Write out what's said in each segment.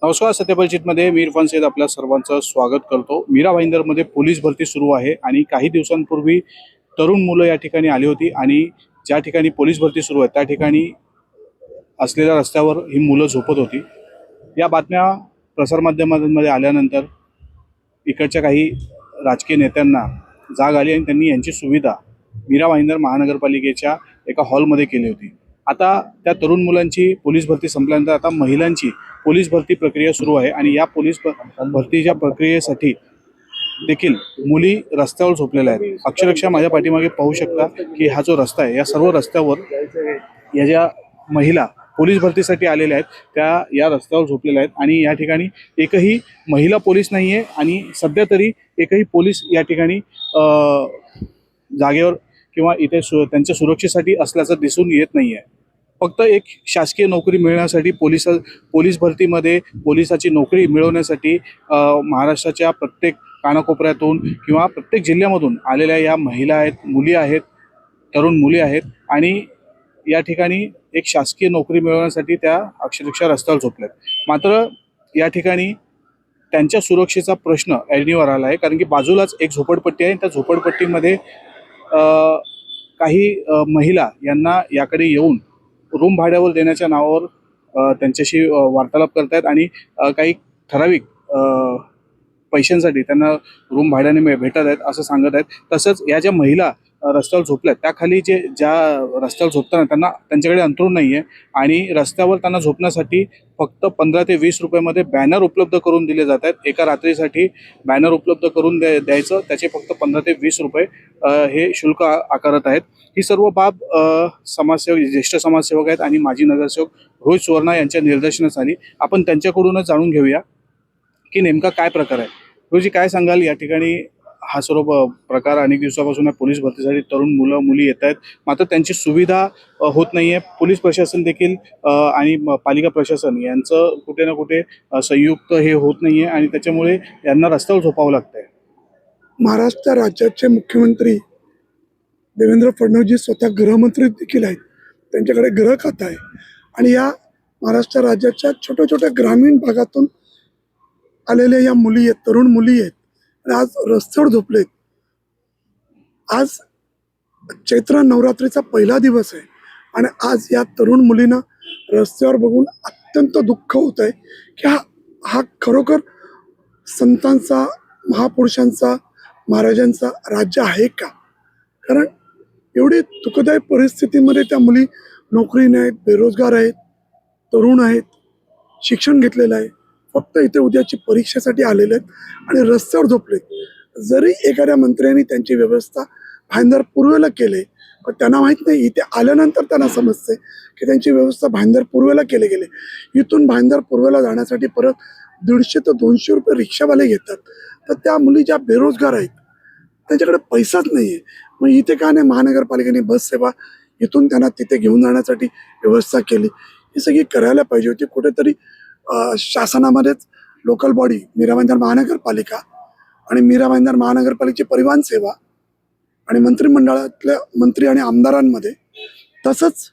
नमस्कार. सत्यपरिचितमध्ये मी इरफान सैद आपल्या सर्वांचं स्वागत करतो. मीरा भाईंदरमध्ये पोलीस भरती सुरू आहे आणि काही दिवसांपूर्वी तरुण मुलं या ठिकाणी आली होती आणि ज्या ठिकाणी पोलीस भरती सुरू आहे त्या ठिकाणी असलेल्या रस्त्यावर ही मुलं झोपत होती. या बातम्या प्रसारमाध्यमांमध्ये आल्यानंतर इकडच्या काही राजकीय नेत्यांना जाग आली आणि त्यांनी यांची सुविधा मीरा भाईंदर महानगरपालिकेच्या एका हॉलमध्ये केली होती. आता त्या तरुण मुलांची पोलीस भरती संपल्यानंतर आता महिलांची पोलीस भरती प्रक्रिया सुरू आहे आणि या पोलीस भरतीच्या प्रक्रियेसाठी देखील मुली रस्त्यावर झोपलेल्या आहेत. अक्षरशः माझ्या पाठीमागे पाहू शकता की हा जो रस्ता आहे या सर्व रस्त्यावर या ज्या महिला पोलीस भरतीसाठी आलेल्या आहेत त्या या रस्त्यावर झोपलेल्या आहेत आणि या ठिकाणी एकही महिला पोलीस नाही आहे आणि सध्या तरी एकही पोलीस या ठिकाणी जागेवर किंवा इथे त्यांच्या सुरक्षेसाठी असल्याचं दिसून येत नाही आहे. फक्त एक शासकीय नोकरी मिळण्यासाठी पोलीस भरतीमध्ये पोलिसाची नोकरी मिळवण्यासाठी महाराष्ट्राच्या प्रत्येक कानाकोपऱ्यातून किंवा प्रत्येक जिल्ह्यामधून आलेल्या या महिला आहेत, मुली आहेत, तरुण मुली आहेत आणि या ठिकाणी एक शासकीय नोकरी मिळवण्यासाठी त्या अक्षरशः रस्त्यावर झोपल्यात. मात्र या ठिकाणी त्यांच्या सुरक्षेचा प्रश्न ऐरणीवर आला आहे, कारण की बाजूलाच एक झोपडपट्टी आहे. त्या झोपडपट्टीमध्ये काही महिला यांना याकडे येऊन रूम भाड्यावर देण्याच्या नावावर त्यांच्याशी वार्तालाप करतायत आणि काही ठराविक पैशांसाठी त्यांना रूम भाड्याने भेटत आहेत असं सांगत आहेत. तसंच या ज्या महिला रस्त्यावर झोपल्यात त्याखाली ज्या रस्त्यावर झोपताना त्यांच्याकडे अंथरूण नाही आहे आणि रस्त्यावर त्यांना झोपण्यासाठी फक्त 15 ते 20 रुपयामध्ये बॅनर उपलब्ध करून दिले जात आहेत. एका रात्रीसाठी बॅनर उपलब्ध करून द्यायचं, त्याचे फक्त 15 ते 20 रुपये हे शुल्क आकारत आहेत. ही सर्व बाब समाजसेवक, ज्येष्ठ समाजसेवक आहेत आणि माजी नगरसेवक रोहित सुवर्णा यांच्या निदर्शनास आली. आपण त्यांच्याकडूनच जाणून घेऊया की नेमका काय प्रकार आहे. रोजी, काय सांगाल? या ठिकाणी हा सर्व प्रकार अनेक दिवसापासून पोलीस भरतीसाठी तरुण मुलं मुली येत आहेत, मात्र त्यांची सुविधा होत नाही आहे. पोलीस प्रशासन देखील आणि पालिका प्रशासन यांचं कुठे ना कुठे संयुक्त हे होत नाही आहे आणि त्याच्यामुळे यांना रस्त्यावर झोपावं लागतं आहे. महाराष्ट्र राज्याचे मुख्यमंत्री देवेंद्र फडणवीस स्वतः गृहमंत्री देखील आहेत. त्यांच्याकडे गृह खातं आहे आणि या महाराष्ट्र राज्याच्या छोट्या छोट्या ग्रामीण भागातून आलेल्या या मुली आहेत, तरुण मुली आहेत आणि आज रस्त्यावर झोपलेत. आज चैत्र नवरात्रीचा पहिला दिवस आहे आणि आज या तरुण मुलींना रस्त्यावर बघून अत्यंत दुःख होत आहे की हा खरोखर संतांचा, महापुरुषांचा, महाराजांचा राज्य आहे का? कारण एवढी दुःखदायक परिस्थितीमध्ये त्या मुली नोकरीने आहेत, बेरोजगार आहेत, तरुण आहेत, शिक्षण घेतलेलं आहे, फक्त इथे उद्याची परीक्षेसाठी आलेले आहेत आणि रस्त्यावर झोपलेत. जरी एखाद्या मंत्र्यांनी त्यांची व्यवस्था भाईंदर पूर्वेला केले, पण त्यांना माहीत नाही, इथे आल्यानंतर त्यांना समजते की त्यांची व्यवस्था भाईंदर पूर्वेला केले गेले. इथून भाईंदर पूर्वेला जाण्यासाठी परत 150 ते 200 रुपये रिक्षावाले घेतात. तर त्या मुली ज्या बेरोजगार आहेत त्यांच्याकडे पैसाच नाही आहे. मग इथे का नाही महानगरपालिकेने बस सेवा इथून त्यांना तिथे घेऊन जाण्यासाठी व्यवस्था केली? ही सगळी करायला पाहिजे होती. कुठेतरी शासनामध्येच लोकल बॉडी मीरा भाईंदर महानगरपालिका आणि मीरा भाईंदर महानगरपालिकेची परिवहन सेवा आणि मंत्रिमंडळातल्या मंत्री आणि आमदारांमध्ये, तसंच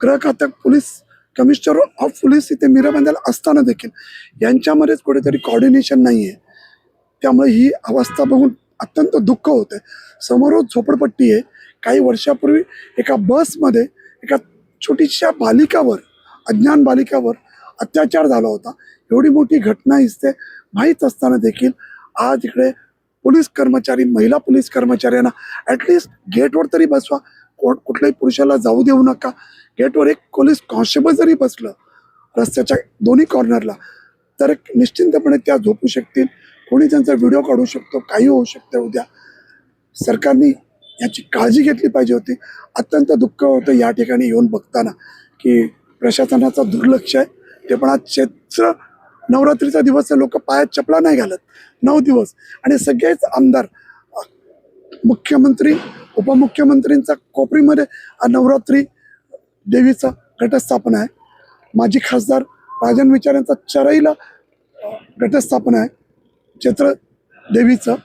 गृह खात्यात पोलीस कमिशनर ऑफ पोलीस इथे मीरा भाईंदर असताना देखील यांच्यामध्येच कुठेतरी कॉर्डिनेशन नाही आहे. त्यामुळे ही अवस्था बघून अत्यंत दुःख होतं आहे. समोरच झोपडपट्टी आहे. काही वर्षापूर्वी एका बसमध्ये एका छोटीशा बालिकावर, अज्ञान बालिकावर अत्याचार झाला होता. एवढी मोठी घटना इथे माहीत असताना देखील आज इकडे पोलीस कर्मचारी, महिला पोलीस कर्मचाऱ्यांना ॲटलिस्ट गेटवर तरी बसवा. कुठल्याही पुरुषाला जाऊ देऊ नका. गेटवर एक पोलीस कॉन्स्टेबल जरी बसलं रस्त्याच्या दोन्ही कॉर्नरला तर निश्चिंतपणे त्या झोपू शकतील. कोणी त्यांचा व्हिडिओ काढू शकतो, काही होऊ शकतं उद्या. सरकारने याची काळजी घेतली पाहिजे होती. अत्यंत दुःख होतं या ठिकाणी येऊन बघताना की प्रशासनाचं दुर्लक्ष आहे. ते पण आज चैत्र नवरात्रीचा दिवस आहे, लोक पायात चपला नाही घालत 9 दिवस आणि सगळेच आमदार, मुख्यमंत्री, उपमुख्यमंत्रींचा कोपरीमध्ये नवरात्री देवीचा घटस्थापना आहे. माजी खासदार राजन विचार यांचा चराईला घटस्थापना आहे चैत्र देवीचं.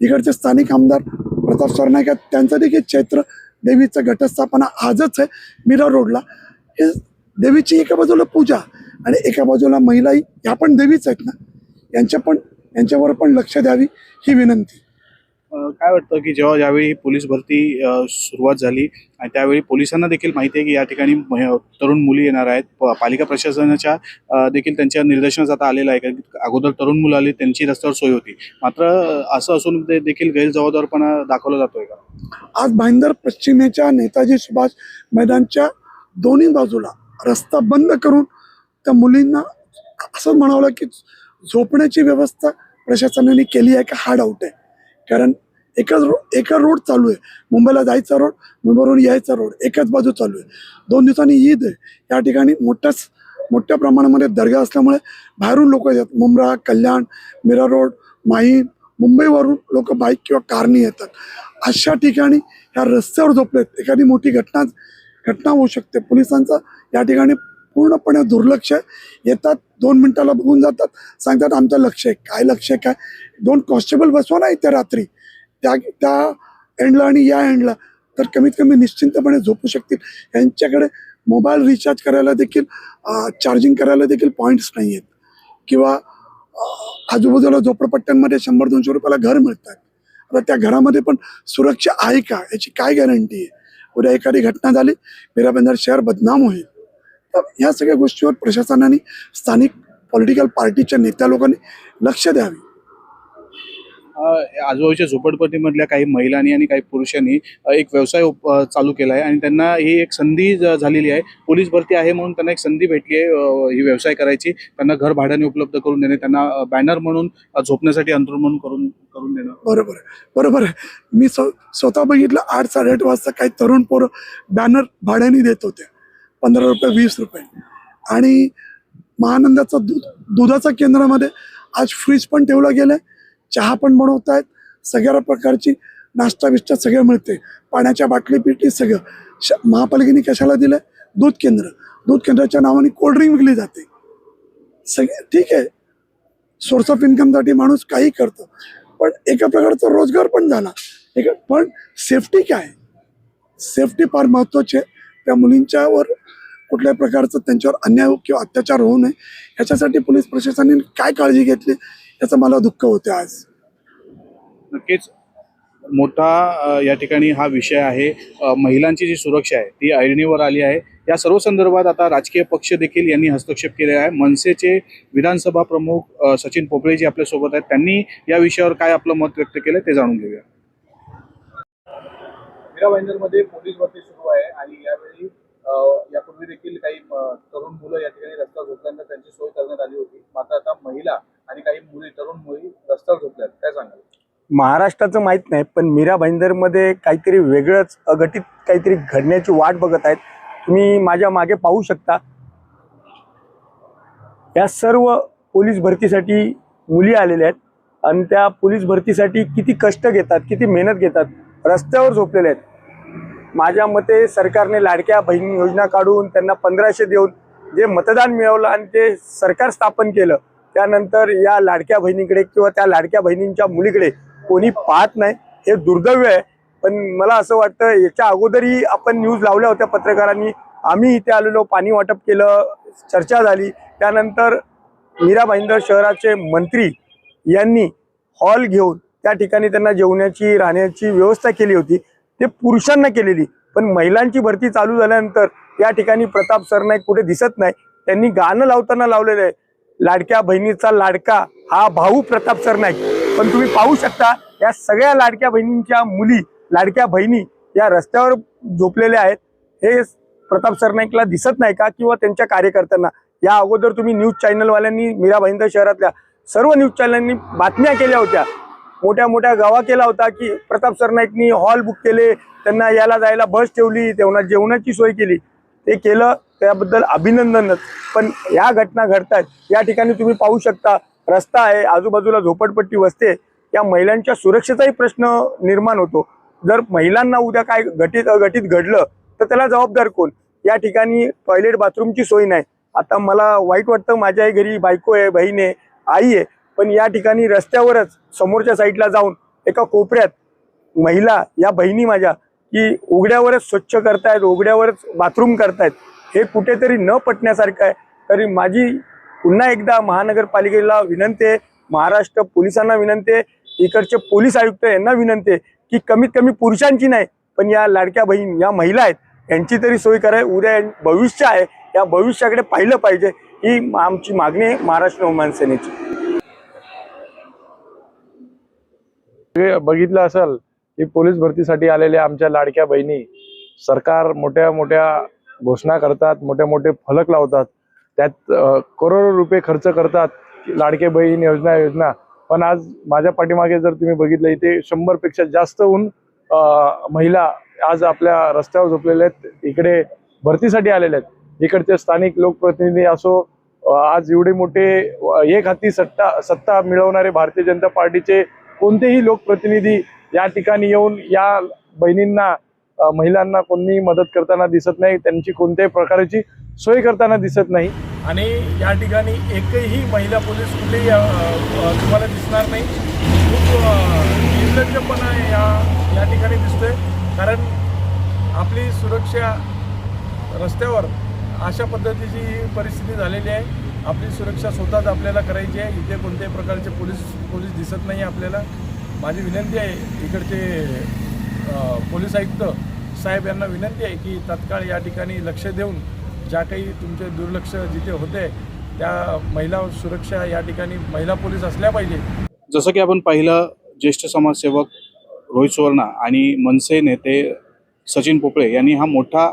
इकडचे स्थानिक आमदार प्रताप सरनाईक त्यांचं देखील चैत्र देवीचं घटस्थापना आजच आहे मीरा रोडला. हे देवीची एका बाजूला पूजा आणि एका बाजूला महिलाही ह्या पण देवीच आहेत ना, यांच्यावर पण लक्ष द्यावी ही विनंती. काय वाटतं की जेव्हा यावेळी पोलीस भरती सुरुवात झाली आणि त्यावेळी पोलिसांना देखील माहिती आहे की या ठिकाणी तरुण मुली येणार आहेत, पालिका प्रशासनाच्या देखील त्यांच्या निर्देशनात आता आलेलं आहे कारण की अगोदर तरुण मुलं आली त्यांची रस्त्यावर सोय होती, मात्र असं असून देखील गैरजबाबदारपणा दाखवला जातोय का? आज भाईंदर पश्चिमेच्या नेताजी सुभाष मैदानच्या दोन्ही बाजूला रस्ता बंद करून त्या मुलींना असं म्हणावं की झोपण्याची व्यवस्था प्रशासनाने केली आहे का हा डाऊट आहे. कारण एका रोड चालू आहे, मुंबईला जायचा रोड, मुंबईवरून यायचा रोड एकाच बाजू चालू आहे. 2 दिवसांनी ईद आहे, या ठिकाणी मोठ्या प्रमाणामध्ये दर्गा असल्यामुळे बाहेरून लोक येतात. मुंब्रा, कल्याण, मीरा रोड, माहीम, मुंबईवरून लोक बाईक किंवा कारने येतात. अशा ठिकाणी ह्या रस्त्यावर झोपलेत, एखादी मोठी घटना होऊ शकते. पोलिसांचं या ठिकाणी पूर्णपणे दुर्लक्ष आहे. येतात 2 मिनिटाला बघून जातात, सांगतात आमचं लक्ष आहे. काय लक्ष आहे काय? 2 कॉन्स्टेबल बसवा ना इथे रात्री त्या एंडला आणि या एंडला, तर कमीत कमी निश्चिंतपणे झोपू शकतील. यांच्याकडे मोबाईल रिचार्ज करायला देखील चार्जिंग करायला देखील पॉईंट्स नाही आहेत किंवा आजूबाजूला झोपडपट्ट्यांमध्ये 100-200 रुपयाला घर मिळतात. आता त्या घरामध्ये पण सुरक्षा आहे का याची काय गॅरंटी आहे? उद्या एखादी घटना झाली, मीरा भाईंदर शहर बदनाम होईल. तर ह्या सगळ्या गोष्टीवर प्रशासनाने, स्थानिक पॉलिटिकल पार्टीच्या नेत्या लोकांनी लक्ष द्यावे. आजूबाजूच्या झोपडपट्टीमधल्या काही महिलांनी आणि काही पुरुषांनी एक व्यवसाय चालू केला आहे आणि त्यांना ही एक संधी झालेली आहे. पोलीस भरती आहे म्हणून त्यांना एक संधी भेटली आहे ही व्यवसाय करायची. त्यांना घर भाड्याने उपलब्ध करून देणे, त्यांना बॅनर म्हणून झोपण्यासाठी अंतरून म्हणून करून देणं. बरोबर आहे. मी स्वतः बघितलं 8-8:30 वाजता काही तरुण पोरं बॅनर भाड्याने देत होते, 15 रुपये 20 रुपये. आणि महानंदाचं दुधाच्या केंद्रामध्ये आज फ्रीज पण ठेवलं गेलं, चहा पण बनवत आहेत, सगळ्या प्रकारची नाश्ता बिष्टा सगळं मिळते, पाण्याच्या बाटली पिटली सगळं. महापालिकेने कशाला दिलं? दूध केंद्राच्या नावाने कोल्ड्रिंक विकली जाते. सगळे ठीक आहे, सोर्स ऑफ इन्कमसाठी माणूस काही करतो, पण एका प्रकारचा रोजगार पण झाला. पण सेफ्टी काय? सेफ्टी फार महत्त्वाची आहे. त्या मुलींच्यावर कुठल्याही प्रकारचं त्यांच्यावर अन्याय किंवा अत्याचार होऊ नये याच्यासाठी पोलीस प्रशासनाने काय काळजी घेतली याचं मला दुःख होते आज. नक्कीच मोठा या ठिकाणी हा विषय आहे. महिलांची जी सुरक्षा आहे ती ऐरणीवर आली आहे. या सर्व संदर्भात आता राजकीय पक्ष देखील यांनी हस्तक्षेप केलेला आहे. मनसेचे विधानसभा प्रमुख सचिन पोपळे जी आपल्यासोबत आहेत, त्यांनी या विषयावर काय आपलं मत व्यक्त केलं ते जाणून घेऊया. मीरा भाईंदरमध्ये पोलीस भरती सुरू आहे आणि यावेळी यापूर्वी देखील काही तरुण मुलं या ठिकाणी रस्त्यावर झोपल्यानंतर त्यांची सोय करण्यात आली होती, मात्र आता महिला आणि काही तरुण मुली रस्त्यावर झोपल्यात. काय सांगाल? महाराष्ट्राचं माहीत नाही, पण मीरा भाईंदरमध्ये काहीतरी वेगळंच अघटित काहीतरी घडण्याची वाट बघत आहेत. तुम्ही माझ्या मागे पाहू शकता, या सर्व पोलीस भरतीसाठी मुली आलेल्या आहेत आणि त्या पोलीस भरतीसाठी किती कष्ट घेतात, किती मेहनत घेतात, रस्त्यावर झोपलेले आहेत. माझ्या मते सरकारने लाडक्या बहिणी योजना काढून त्यांना 1500 देऊन जे मतदान मिळवलं आणि ते सरकार स्थापन केलं, त्यानंतर या लाडक्या बहिणीकडे किंवा त्या लाडक्या बहिणींच्या मुलीकडे कोणी पाहत नाही. हे दुर्दैव आहे. पण मला असं वाटतं याच्या अगोदरही आपण न्यूज लावल्या होत्या पत्रकारांनी, आम्ही इथे आलेलो, पाणी वाटप केलं, चर्चा झाली. त्यानंतर मीरा भाईंदर शहराचे मंत्री यांनी हॉल घेऊन त्या ठिकाणी त्यांना जेवण्याची राहण्याची व्यवस्था केली होती, ते पुरुषांना केलेली. पण महिलांची भरती चालू झाल्यानंतर या ठिकाणी प्रताप सरनाईक कुठे दिसत नाही. त्यांनी गाणं लावताना लावलेलं आहे, लाडक्या बहिणीचा लाडका हा भाऊ प्रताप सरनाईक. पण तुम्ही पाहू शकता या सगळ्या लाडक्या बहिणींच्या मुली, लाडक्या बहिणी या रस्त्यावर झोपलेल्या आहेत. हे प्रताप सरनाईकला दिसत नाही का किंवा त्यांच्या कार्यकर्त्यांना? या अगोदर तुम्ही न्यूज चॅनलवाल्यांनी, मीरा भाईंदर शहरातल्या सर्व न्यूज चॅनलनी बातम्या केल्या होत्या, मोठ्या मोठ्या गावा केला होता की प्रताप सरनाईकनी हॉल बुक केले, त्यांना यायला जायला बस ठेवली, तेव्हा जेवणाची सोय केली. ते केलं, त्याबद्दल अभिनंदनच. पण या घटना घडतात. या ठिकाणी तुम्ही पाहू शकता रस्ता आहे, आजूबाजूला झोपडपट्टी वसते, या महिलांच्या सुरक्षेचाही प्रश्न निर्माण होतो. जर महिलांना उद्या काय अघटित घडलं तर त्याला जबाबदार कोण? या ठिकाणी टॉयलेट बाथरूमची सोय नाही. आता मला वाईट वाटतं, माझ्याही घरी बायको आहे, बहीण आहे, आई आहे, पण या ठिकाणी रस्त्यावरच समोरच्या साईडला जाऊन एका कोपऱ्यात महिला, या बहिणी माझ्या, की उघड्यावरच स्वच्छ करतायत, उघड्यावरच बाथरूम करतायत. हे कुठेतरी न पटण्यासारखं आहे. तरी माझी पुन्हा एकदा महानगरपालिकेला विनंती आहे, महाराष्ट्र पोलिसांना विनंती आहे, इकडचे पोलीस आयुक्त यांना विनंती आहे की कमीत कमी पुरुषांची नाही पण या लाडक्या बहीण या महिला आहेत यांची तरी सोय कराय. उद्या भविष्य आहे, या भविष्याकडे पाहिलं पाहिजे, ही आमची मागणी आहे महाराष्ट्र नवमान सेनेची. बघितलं असेल की पोलीस भरतीसाठी आलेल्या आमच्या लाडक्या बहिणी सरकार मोठ्या मोठ्या घोषणा करतात, मोठे मोठे फलक लावतात, त्यात करोडो रुपये खर्च करतात लाडके बहीण योजना. पण आज माझ्या पाठीमागे जर तुम्ही बघितलं इथे 100 पेक्षा जास्तहून महिला आज आपल्या रस्त्यावर झोपलेल्या आहेत, इकडे भरतीसाठी आलेल्या आहेत. इकडचे स्थानिक लोकप्रतिनिधी असो, आज एवढे मोठे एक हाती सत्ता मिळवणारे भारतीय जनता पार्टीचे कोणतेही लोकप्रतिनिधी या ठिकाणी येऊन या बहिणींना महिलांना कोणीही मदत करताना दिसत नाही, त्यांची कोणत्याही प्रकारची सोय करताना दिसत नाही. आणि या ठिकाणी एकही महिला पोलीस कुठेही तुम्हाला दिसणार नाही. खूप निर्लज्जपणा या ठिकाणी दिसतोय, कारण आपली सुरक्षा रस्त्यावर अशा पद्धतीची ही परिस्थिती झालेली आहे. आपली सुरक्षा स्वतःच आपल्याला करायची आहे. इथे कोणत्याही प्रकारचे पोलीस दिसत नाही आपल्याला. माझी विनंती आहे, इकडचे पोलीस आयुक्त साहेब यांना विनंती आहे की तत्काळ या ठिकाणी लक्ष देऊन ज्या काही तुमचे दुर्लक्ष जिथे होते त्या महिला सुरक्षा या ठिकाणी महिला पोलीस असल्या पाहिजे. जसं की आपण पाहिलं, ज्येष्ठ समाजसेवक रोहित सुवर्णा आणि मनसे नेते सचिन पोपळे यांनी हा मोठा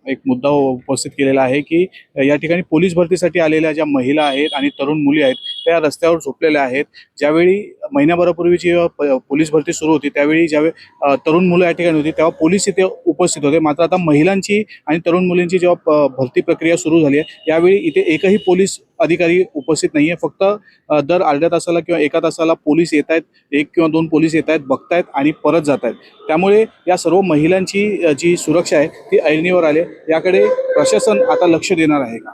एक मुद्दा उपस्थित केलेला आहे की या ठिकाणी पोलीस भरतीसाठी आलेल्या ज्या महिला आहेत आणि तरुण मुली आहेत त्या रस्त्यावर झोपलेल्या आहेत. ज्यावेळी महिन्याभरापूर्वी जेव्हा पोलीस भरती सुरू होती त्यावेळी ज्यावेळी तरुण मुलं या ठिकाणी होती तेव्हा पोलीस इथे उपस्थित होते. मात्र आता महिलांची आणि तरुण मुलींची जेव्हा भरती प्रक्रिया सुरू झाली आहे यावेळी इथे एकही पोलीस अधिकारी उपस्थित नाही आहे. फक्त दर अर्ध्या तासाला किंवा एका तासाला पोलीस येत आहेत, 1 किंवा 2 पोलीस येत आहेत, बघतायत आणि परत जात आहेत. त्यामुळे या सर्व महिलांची जी सुरक्षा आहे ती ऐरणीवर आली. याकडे प्रशासन आता लक्ष देणार आहे का?